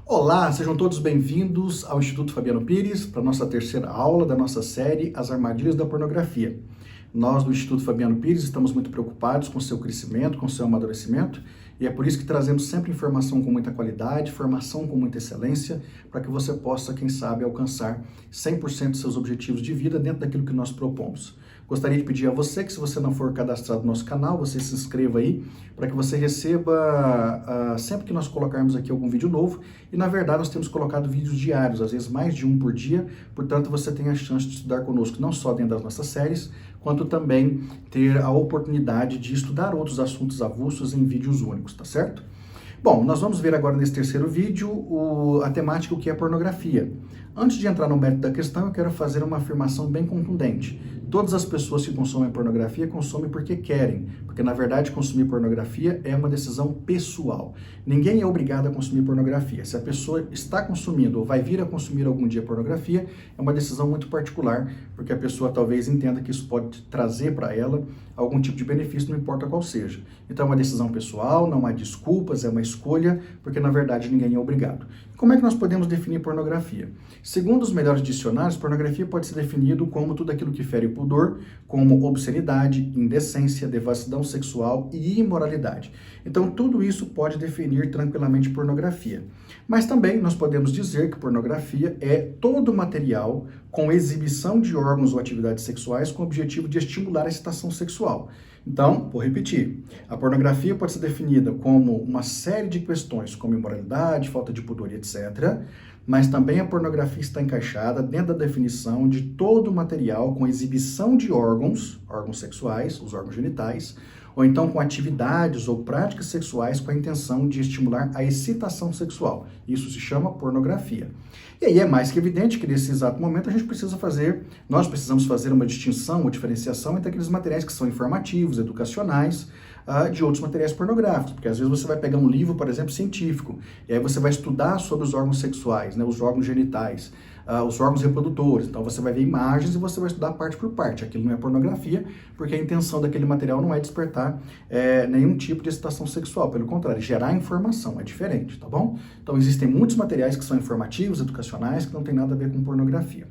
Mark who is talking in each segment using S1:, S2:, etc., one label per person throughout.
S1: Olá, sejam todos bem-vindos ao Instituto Fabiano Pires para a nossa terceira aula da nossa série As Armadilhas da Pornografia. Nós do Instituto Fabiano Pires estamos muito preocupados com o seu crescimento, com o seu amadurecimento, e é por isso que trazemos sempre informação com muita qualidade, formação com muita excelência, para que você possa, quem sabe, alcançar 100% dos seus objetivos de vida dentro daquilo que nós propomos. Gostaria de pedir a você que, se você não for cadastrado no nosso canal, você se inscreva aí, para que você receba sempre que nós colocarmos aqui algum vídeo novo. E na verdade nós temos colocado vídeos diários, às vezes mais de um por dia, portanto você tem a chance de estudar conosco, não só dentro das nossas séries, quanto também ter a oportunidade de estudar outros assuntos avulsos em vídeos únicos, tá certo? Bom, nós vamos ver agora nesse terceiro vídeo a temática, o que é pornografia. Antes de entrar no mérito da questão, eu quero fazer uma afirmação bem contundente. Todas as pessoas que consomem pornografia consomem porque querem, porque na verdade consumir pornografia é uma decisão pessoal. Ninguém é obrigado a consumir pornografia. Se a pessoa está consumindo ou vai vir a consumir algum dia pornografia, é uma decisão muito particular, porque a pessoa talvez entenda que isso pode trazer para ela algum tipo de benefício, não importa qual seja. Então é uma decisão pessoal, não há desculpas, é uma escolha, porque na verdade ninguém é obrigado. Como é que nós podemos definir pornografia? Segundo os melhores dicionários, pornografia pode ser definido como tudo aquilo que fere o pudor, como obscenidade, indecência, devassidão sexual e imoralidade. Então tudo isso pode definir tranquilamente pornografia. Mas também nós podemos dizer que pornografia é todo material com exibição de órgãos ou atividades sexuais com o objetivo de estimular a excitação sexual. Então, vou repetir, a pornografia pode ser definida como uma série de questões, como imoralidade, falta de pudor e etc., mas também a pornografia está encaixada dentro da definição de todo material com exibição de órgãos sexuais, os órgãos genitais, ou então com atividades ou práticas sexuais com a intenção de estimular a excitação sexual. Isso se chama pornografia. E aí é mais que evidente que nesse exato momento nós precisamos fazer uma distinção, uma diferenciação entre aqueles materiais que são informativos, educacionais, de outros materiais pornográficos, porque às vezes você vai pegar um livro, por exemplo, científico, e aí você vai estudar sobre os órgãos sexuais, né, os órgãos genitais, os órgãos reprodutores, então você vai ver imagens e você vai estudar parte por parte. Aquilo não é pornografia, porque a intenção daquele material não é despertar nenhum tipo de excitação sexual, pelo contrário, gerar informação, é diferente, tá bom? Então existem muitos materiais que são informativos, educacionais, que não tem nada a ver com pornografia.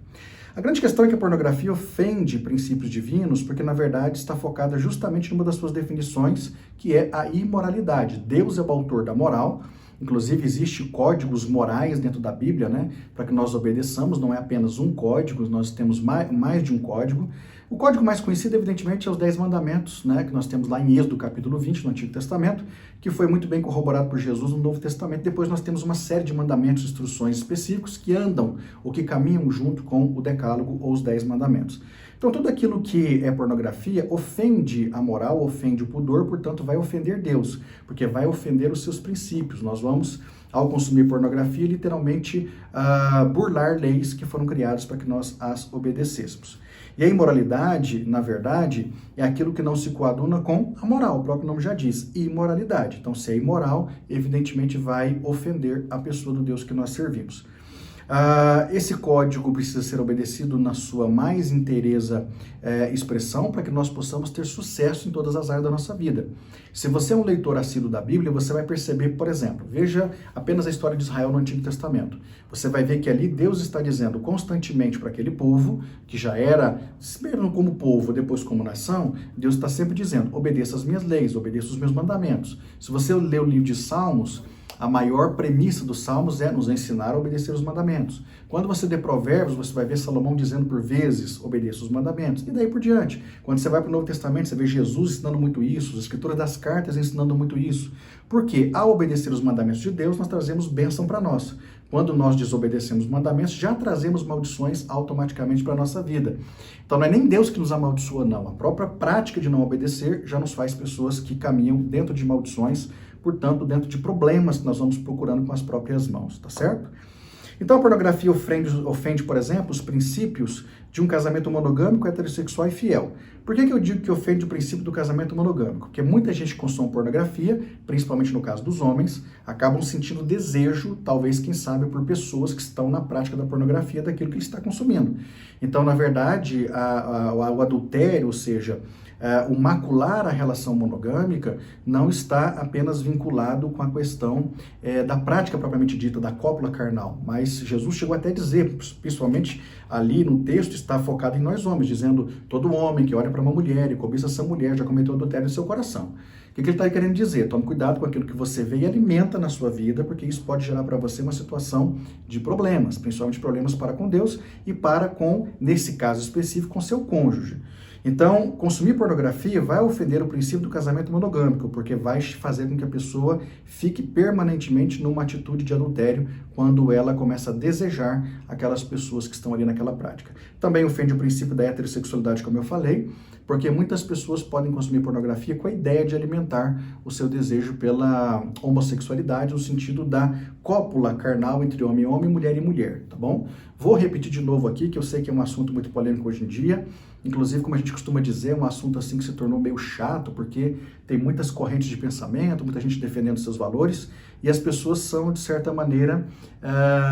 S1: A grande questão é que a pornografia ofende princípios divinos, porque na verdade está focada justamente numa das suas definições, que é a imoralidade. Deus é o autor da moral. Inclusive, existem códigos morais dentro da Bíblia, né? Para que nós obedeçamos, não é apenas um código, nós temos mais de um código. O código mais conhecido, evidentemente, é os 10 mandamentos, né? Que nós temos lá em Êxodo, capítulo 20, no Antigo Testamento, que foi muito bem corroborado por Jesus no Novo Testamento. Depois nós temos uma série de mandamentos, instruções específicos que andam ou que caminham junto com o Decálogo ou os 10 mandamentos. Então, tudo aquilo que é pornografia ofende a moral, ofende o pudor, portanto, vai ofender Deus, porque vai ofender os seus princípios. Nós vamos, ao consumir pornografia, literalmente burlar leis que foram criadas para que nós as obedecêssemos. E a imoralidade, na verdade, é aquilo que não se coaduna com a moral, o próprio nome já diz, imoralidade. Então, se é imoral, evidentemente vai ofender a pessoa do Deus que nós servimos. Esse código precisa ser obedecido na sua mais inteireza expressão para que nós possamos ter sucesso em todas as áreas da nossa vida. Se você é um leitor assíduo da Bíblia, você vai perceber, por exemplo, veja apenas a história de Israel no Antigo Testamento. Você vai ver que ali Deus está dizendo constantemente para aquele povo, que já era, primeiro como povo, depois como nação, Deus está sempre dizendo, obedeça as minhas leis, obedeça os meus mandamentos. Se você ler o livro de Salmos, a maior premissa dos Salmos é nos ensinar a obedecer os mandamentos. Quando você lê Provérbios, você vai ver Salomão dizendo por vezes, obedeça os mandamentos. E daí por diante. Quando você vai para o Novo Testamento, você vê Jesus ensinando muito isso, as escrituras das cartas ensinando muito isso. Porque ao obedecer os mandamentos de Deus, nós trazemos bênção para nós. Quando nós desobedecemos os mandamentos, já trazemos maldições automaticamente para a nossa vida. Então não é nem Deus que nos amaldiçoa, não. A própria prática de não obedecer já nos faz pessoas que caminham dentro de maldições, portanto, dentro de problemas que nós vamos procurando com as próprias mãos, tá certo? Então, a pornografia ofende, por exemplo, os princípios de um casamento monogâmico, heterossexual e fiel. Por que eu digo que ofende o princípio do casamento monogâmico? Porque muita gente que consome pornografia, principalmente no caso dos homens, acabam sentindo desejo, talvez, quem sabe, por pessoas que estão na prática da pornografia daquilo que ele está consumindo. Então, na verdade, o adultério, ou seja, O macular a relação monogâmica não está apenas vinculado com a questão da prática propriamente dita, da cópula carnal, mas Jesus chegou até a dizer, principalmente ali no texto, está focado em nós homens, dizendo, todo homem que olha para uma mulher e cobiça essa mulher já cometeu adultério em seu coração. O que ele está querendo dizer? Tome cuidado com aquilo que você vê e alimenta na sua vida, porque isso pode gerar para você uma situação de problemas, principalmente problemas para com Deus e para com, nesse caso específico, com seu cônjuge. Então, consumir pornografia vai ofender o princípio do casamento monogâmico, porque vai fazer com que a pessoa fique permanentemente numa atitude de adultério quando ela começa a desejar aquelas pessoas que estão ali naquela prática. Também ofende o princípio da heterossexualidade, como eu falei, porque muitas pessoas podem consumir pornografia com a ideia de alimentar o seu desejo pela homossexualidade, no sentido da cópula carnal entre homem e homem, mulher e mulher, tá bom? Vou repetir de novo aqui, que eu sei que é um assunto muito polêmico hoje em dia, inclusive, como a gente costuma dizer, é um assunto assim que se tornou meio chato, porque tem muitas correntes de pensamento, muita gente defendendo seus valores, e as pessoas são, de certa maneira,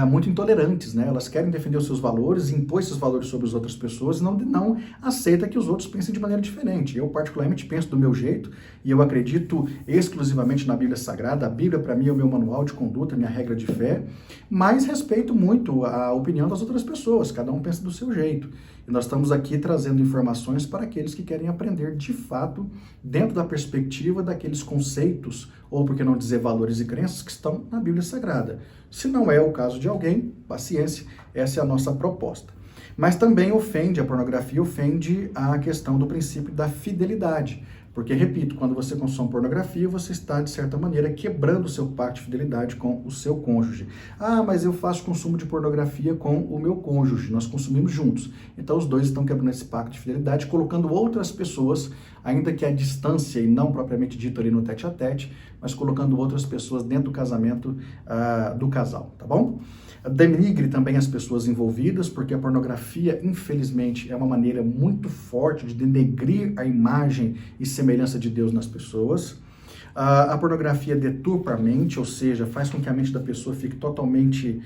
S1: muito intolerantes, né? Elas querem defender os seus valores, impor esses valores sobre as outras pessoas, e não aceita que os outros pensem de maneira diferente. Eu, particularmente, penso do meu jeito, e eu acredito exclusivamente na Bíblia Sagrada. A Bíblia, para mim, é o meu manual de conduta, minha regra de fé, mas respeito muito a opinião das outras pessoas, cada um pensa do seu jeito. E nós estamos aqui trazendo informações para aqueles que querem aprender de fato, dentro da perspectiva daqueles conceitos, ou por que não dizer valores e crenças que estão na Bíblia Sagrada. Se não é o caso de alguém, paciência, essa é a nossa proposta. Mas também a pornografia ofende a questão do princípio da fidelidade. Porque, repito, quando você consome pornografia, você está, de certa maneira, quebrando o seu pacto de fidelidade com o seu cônjuge. Ah, mas eu faço consumo de pornografia com o meu cônjuge, nós consumimos juntos. Então, os dois estão quebrando esse pacto de fidelidade, colocando outras pessoas, ainda que à distância e não propriamente dito ali no tete-a-tete, mas colocando outras pessoas dentro do casamento do casal, tá bom? Denigre também as pessoas envolvidas, porque a pornografia, infelizmente, é uma maneira muito forte de denegrir a imagem e semelhança de Deus nas pessoas. A pornografia deturpa a mente, ou seja, faz com que a mente da pessoa fique totalmente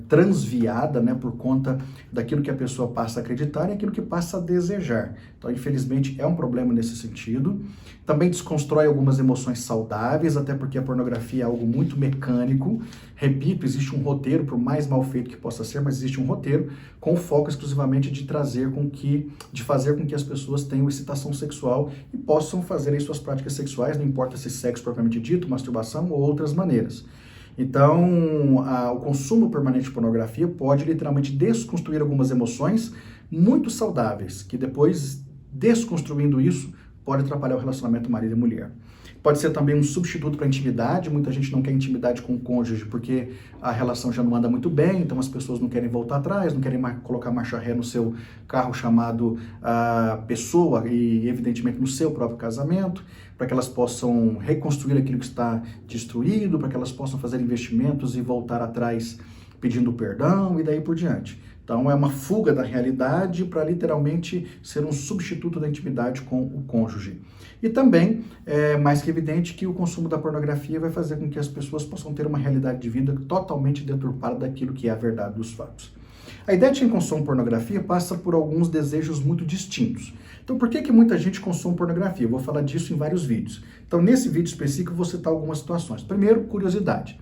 S1: transviada, né, por conta daquilo que a pessoa passa a acreditar e aquilo que passa a desejar. Então, infelizmente, é um problema nesse sentido. Também desconstrói algumas emoções saudáveis, até porque a pornografia é algo muito mecânico. Repito, existe um roteiro, por mais mal feito que possa ser, mas existe um roteiro com foco exclusivamente de fazer com que as pessoas tenham excitação sexual e possam fazer aí suas práticas sexuais, não importa se sexo propriamente dito, masturbação ou outras maneiras. Então, o consumo permanente de pornografia pode literalmente desconstruir algumas emoções muito saudáveis, que depois, desconstruindo isso, pode atrapalhar o relacionamento marido e mulher. Pode ser também um substituto para a intimidade. Muita gente não quer intimidade com o cônjuge porque a relação já não anda muito bem, então as pessoas não querem voltar atrás, não querem colocar marcha ré no seu carro chamado pessoa e, evidentemente, no seu próprio casamento, para que elas possam reconstruir aquilo que está destruído, para que elas possam fazer investimentos e voltar atrás pedindo perdão e daí por diante. Então, é uma fuga da realidade para literalmente ser um substituto da intimidade com o cônjuge. E também é mais que evidente que o consumo da pornografia vai fazer com que as pessoas possam ter uma realidade de vida totalmente deturpada daquilo que é a verdade dos fatos. A ideia de quem consome pornografia passa por alguns desejos muito distintos. Então, por que muita gente consome pornografia? Eu vou falar disso em vários vídeos. Então, nesse vídeo específico, eu vou citar algumas situações. Primeiro, curiosidade.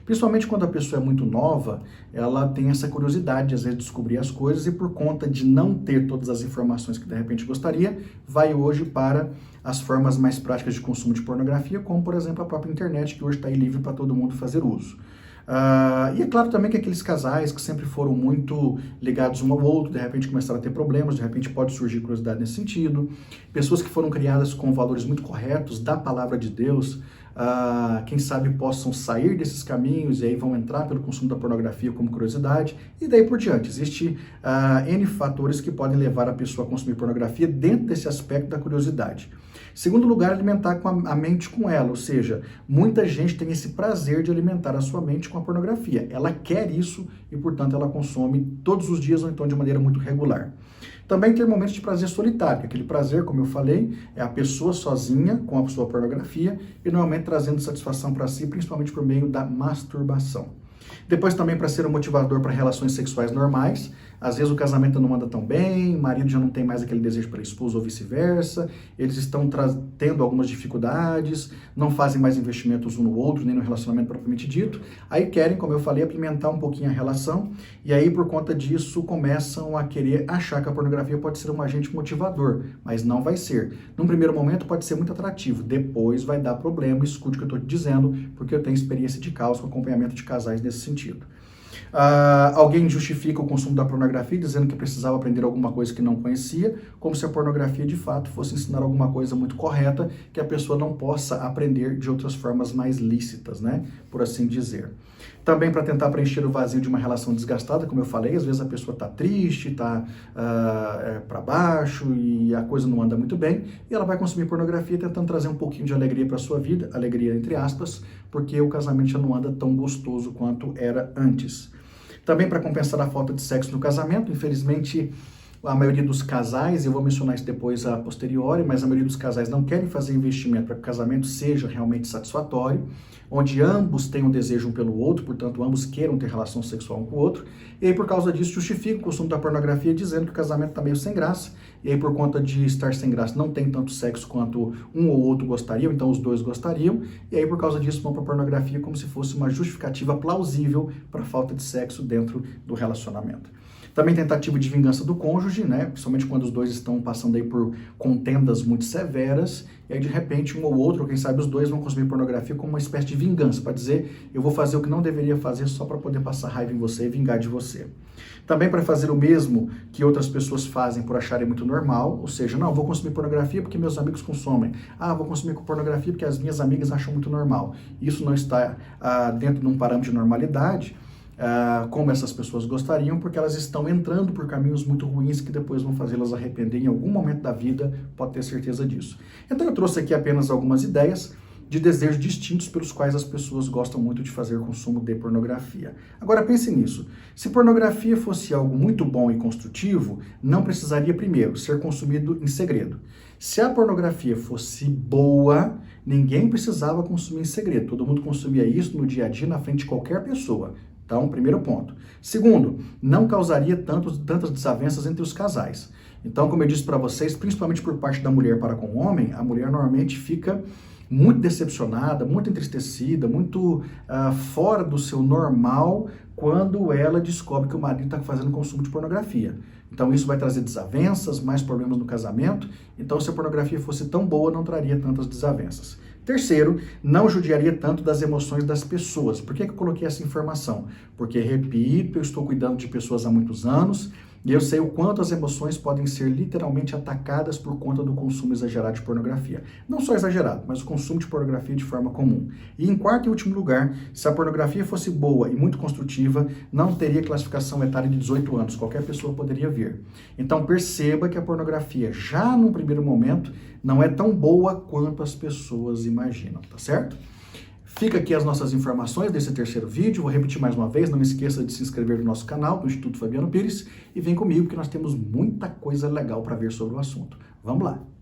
S1: Principalmente quando a pessoa é muito nova, ela tem essa curiosidade de, às vezes, descobrir as coisas e por conta de não ter todas as informações que de repente gostaria, vai hoje para as formas mais práticas de consumo de pornografia, como, por exemplo, a própria internet, que hoje está aí livre para todo mundo fazer uso. E é claro também que aqueles casais que sempre foram muito ligados um ao outro, de repente começaram a ter problemas, de repente pode surgir curiosidade nesse sentido. Pessoas que foram criadas com valores muito corretos da palavra de Deus, quem sabe possam sair desses caminhos e aí vão entrar pelo consumo da pornografia como curiosidade e daí por diante. Existe N fatores que podem levar a pessoa a consumir pornografia dentro desse aspecto da curiosidade. Segundo lugar, alimentar a mente com ela, ou seja, muita gente tem esse prazer de alimentar a sua mente com a pornografia. Ela quer isso e, portanto, ela consome todos os dias ou então de maneira muito regular. Também ter momentos de prazer solitário, que aquele prazer, como eu falei, é a pessoa sozinha com a sua pornografia e normalmente trazendo satisfação para si, principalmente por meio da masturbação. Depois também para ser um motivador para relações sexuais normais. Às vezes o casamento não anda tão bem, o marido já não tem mais aquele desejo pela esposa ou vice-versa, eles estão tendo algumas dificuldades, não fazem mais investimentos um no outro, nem no relacionamento propriamente dito. Aí querem, como eu falei, apimentar um pouquinho a relação e aí por conta disso começam a querer achar que a pornografia pode ser um agente motivador, mas não vai ser. Num primeiro momento pode ser muito atrativo, depois vai dar problema, escute o que eu estou te dizendo, porque eu tenho experiência de causa com acompanhamento de casais nesse sentido. Alguém justifica o consumo da pornografia dizendo que precisava aprender alguma coisa que não conhecia, como se a pornografia de fato fosse ensinar alguma coisa muito correta que a pessoa não possa aprender de outras formas mais lícitas, né? Por assim dizer. Também para tentar preencher o vazio de uma relação desgastada, como eu falei, às vezes a pessoa está triste, está para baixo e a coisa não anda muito bem, e ela vai consumir pornografia tentando trazer um pouquinho de alegria para a sua vida, alegria entre aspas, porque o casamento já não anda tão gostoso quanto era antes. Também para compensar a falta de sexo no casamento, infelizmente a maioria dos casais, eu vou mencionar isso depois a posteriori, mas a maioria dos casais não querem fazer investimento para que o casamento seja realmente satisfatório, onde ambos tenham desejo um pelo outro, portanto ambos queiram ter relação sexual um com o outro, e aí por causa disso justifica o consumo da pornografia dizendo que o casamento está meio sem graça, e aí por conta de estar sem graça não tem tanto sexo quanto um ou outro gostariam, então os dois gostariam, e aí por causa disso vão para a pornografia como se fosse uma justificativa plausível para a falta de sexo dentro do relacionamento. Também tentativa de vingança do cônjuge, né? Principalmente quando os dois estão passando aí por contendas muito severas, e aí de repente um ou outro, ou quem sabe os dois, vão consumir pornografia como uma espécie de vingança, para dizer, eu vou fazer o que não deveria fazer só para poder passar raiva em você e vingar de você. Também para fazer o mesmo que outras pessoas fazem por acharem muito normal, ou seja, não, vou consumir pornografia porque meus amigos consomem. Vou consumir pornografia porque as minhas amigas acham muito normal. Isso não está dentro de um parâmetro de normalidade, como essas pessoas gostariam, porque elas estão entrando por caminhos muito ruins que depois vão fazê-las arrepender em algum momento da vida, pode ter certeza disso. Então eu trouxe aqui apenas algumas ideias de desejos distintos pelos quais as pessoas gostam muito de fazer consumo de pornografia. Agora pense nisso, se pornografia fosse algo muito bom e construtivo, não precisaria primeiro ser consumido em segredo. Se a pornografia fosse boa, ninguém precisava consumir em segredo, todo mundo consumia isso no dia a dia na frente de qualquer pessoa. Então, primeiro ponto. Segundo, não causaria tantas desavenças entre os casais. Então, como eu disse para vocês, principalmente por parte da mulher para com o homem, a mulher normalmente fica muito decepcionada, muito entristecida, muito fora do seu normal quando ela descobre que o marido está fazendo consumo de pornografia. Então isso vai trazer desavenças, mais problemas no casamento. Então se a pornografia fosse tão boa, não traria tantas desavenças. Terceiro, não judiaria tanto das emoções das pessoas. Por que eu coloquei essa informação? Porque, repito, eu estou cuidando de pessoas há muitos anos e eu sei o quanto as emoções podem ser literalmente atacadas por conta do consumo exagerado de pornografia. Não só exagerado, mas o consumo de pornografia de forma comum. E em quarto e último lugar, se a pornografia fosse boa e muito construtiva, não teria classificação etária de 18 anos. Qualquer pessoa poderia ver. Então perceba que a pornografia, já num primeiro momento, não é tão boa quanto as pessoas imaginam, tá certo? Fica aqui as nossas informações desse terceiro vídeo. Vou repetir mais uma vez, não esqueça de se inscrever no nosso canal, do Instituto Fabiano Pires, e vem comigo que nós temos muita coisa legal para ver sobre o assunto. Vamos lá!